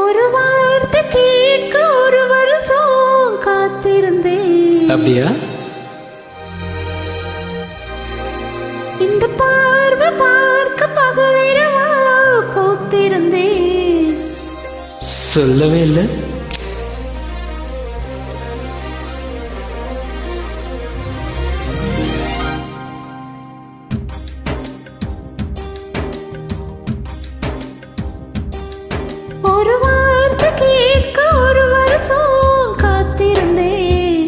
ஒரு வார்த்தை கேட்க ஒரு வருஷம் காத்திருந்தேன். அப்படியா? இந்த பார்வை பார்க்க பகலிரவா போத்திருந்தேன். சொல்லவே இல்லை. ஒரு வார்த்தை கேட்க ஒரு வருஷம் காத்திருந்தேன்.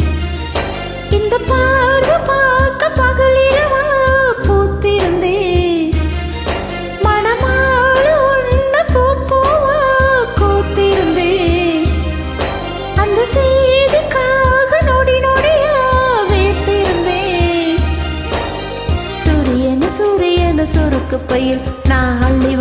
இந்த பார்வை பார்க்க பகலிரவா போத்திருந்தேன். மணமால ஒன்ன பூவா கோத்திருந்தேன். அந்த செய்திக்காக நொடி நொடியா வேத்திருந்தேன். சூரியன சுருக்கு பையில் நான் அள்ளி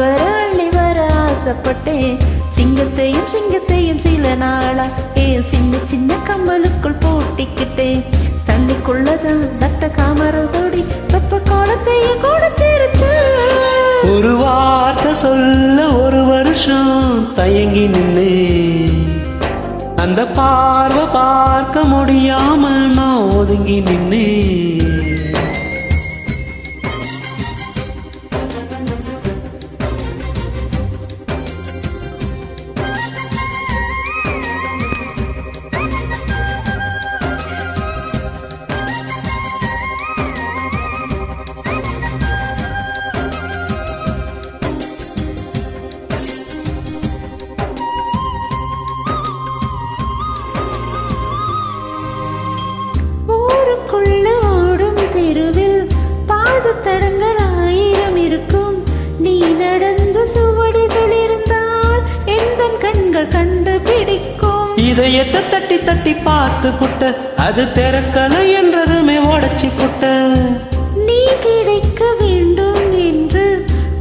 வர ஆசைப்பட்டேன். சிங்கத்தையும் சில நாளா ஏன் சின்ன சின்ன கம்மலுக்குள் போட்டிக்கிட்டேன். தண்ணிக்குள்ளதான் நட்ட காமரதோடி வெப்ப கோலத்தையும் கொடுத்திருச்சு. ஒரு வார்த்தை சொல்ல ஒரு வருஷம் தயங்கி நின்று அந்த பார்வை பார்க்க முடியாம நான் ஒதுங்கி நின்று. ஓடும் தெருவில் பாத தடங்கள் 1000 இருக்கும். நீ நடந்த சுவடுகள் இருந்தால் எந்த கண்கள் கண்டுபிடிக்கும். இதயத்தை தட்டி தட்டி பார்த்து புட்ட அது திறக்கலை என்றதுமே உடச்சி புட்ட. நீ கிடைக்க வேண்டும் என்று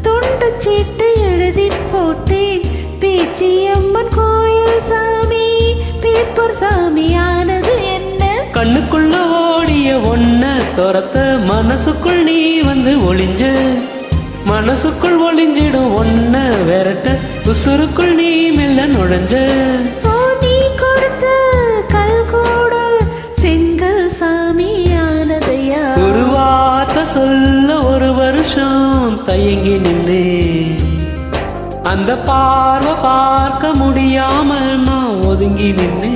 தொண்டு சீட்டு எழுதி போட்டேன். பேச்சியம்மன் கோயில் சாமி பேப்பர் சாமியானது என்ன? கண்ணுக்குள்ள ஓடிய ஒன்ன துரத்த மனசுக்குள் நீ வந்து ஒளிஞ்ச. மனசுக்குள் ஒளிஞ்சிடும் ஒன்ன விரட்ட உசுருக்குள் நீ மெல்ல நுழைஞ்ச. நீ கொடுத்த கல் கூட செங்கல் சாமியானதையா? ஒரு வார்த்தை சொல்ல ஒரு வருஷம் தயங்கி நின்று அந்த பார்வை பார்க்க முடியாம நான் ஒதுங்கி நின்று.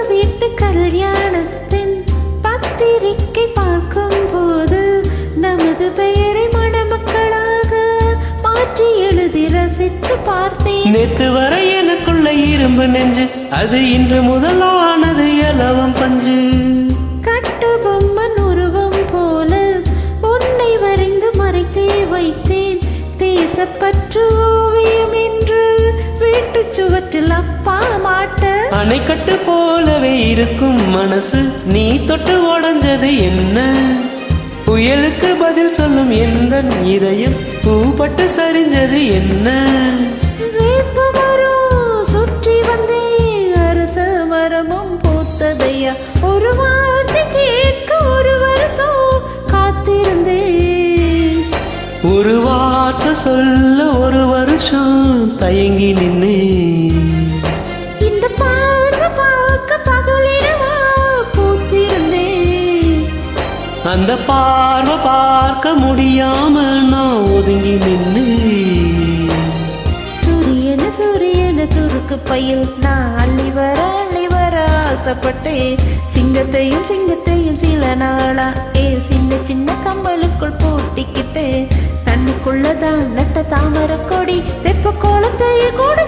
வீட்டு கல்யாணத்தின் பத்திரிக்கை பார்க்கும் போது நமது பெயரை மணமக்களாக மாற்றி எழுதி ரசித்து பார்த்தேன். நேத்து வரை எனக்குள்ள இரும்பு நெஞ்சு அது இன்று முதலானது இலவம் பஞ்சு. கட்டு பொம்மன் உருவம் போல உன்னை வரைந்து மறைத்தே வைத்தேன். தேசப்பற்று ஓவியம் என்று வீட்டு சுவற்றில் அப்பா மாட்ட. அணைக்கட்டு போலவே இருக்கும் மனசு நீ தொட்டு உடஞ்சது என்ன? புயலுக்கு பதில் சொல்லும் எந்த இதயம் பூப்பட்டு சரிஞ்சது என்ன? வேப்ப மரம் சுற்றி வந்தே அரச மரமும் பூத்ததையா? ஒரு வார்த்தை கேட்க ஒரு வருஷம் காத்திருந்தேன். ஒரு வார்த்தை சொல்ல ஒரு வருஷம் தயங்கி நின்று இந்த பார்வை பார்க்க பகலிரவா பூத்திருந்தேன். அந்த பார்வை பார்க்க முடியாம நான் ஒதுங்கி நின்று. சூரியன சுருக்கு பையில் நான் அள்ளி வர ஆசைப்பட்டேன். சிங்கத்தையும் சில நாளா சின்ன சின்ன கம்பலுக்குள் போட்டிக்கிட்டு தண்ணிக்குள்ளதான் நட்ட தாமரை கொடி தெப்ப கோலத்தையே கூட